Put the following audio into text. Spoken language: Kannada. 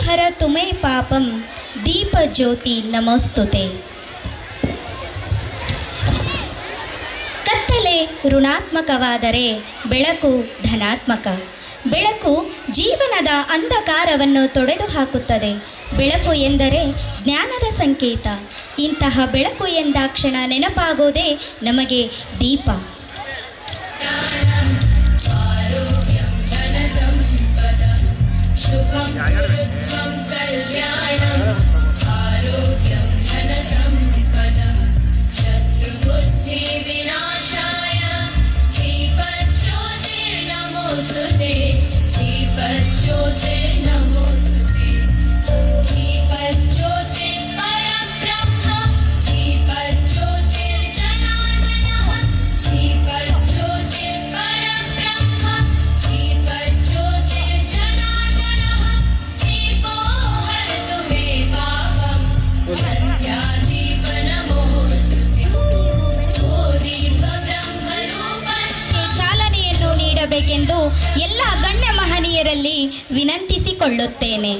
ಹರ ತುಮೇ ಪಾಪಂ ದೀಪ ಜ್ಯೋತಿ ನಮೋಸ್ತುತೆ. ಕತ್ತಲೆ ಋಣಾತ್ಮಕವಾದರೆ ಬೆಳಕು ಧನಾತ್ಮಕ. ಬೆಳಕು ಜೀವನದ ಅಂಧಕಾರವನ್ನು ತೊಡೆದು ಹಾಕುತ್ತದೆ. ಬೆಳಕು ಎಂದರೆ ಜ್ಞಾನದ ಸಂಕೇತ. ಇಂತಹ ಬೆಳಕು ಎಂದಾಕ್ಷಣ ನೆನಪಾಗೋದೇ ನಮಗೆ ದೀಪ. ಚಾಲನೆಯನ್ನು ನೀಡಬೇಕೆಂದು ಎಲ್ಲ ಗಣ್ಯ ಮಹನೀಯರಲ್ಲಿ ವಿನಂತಿಸಿಕೊಳ್ಳುತ್ತೇನೆ.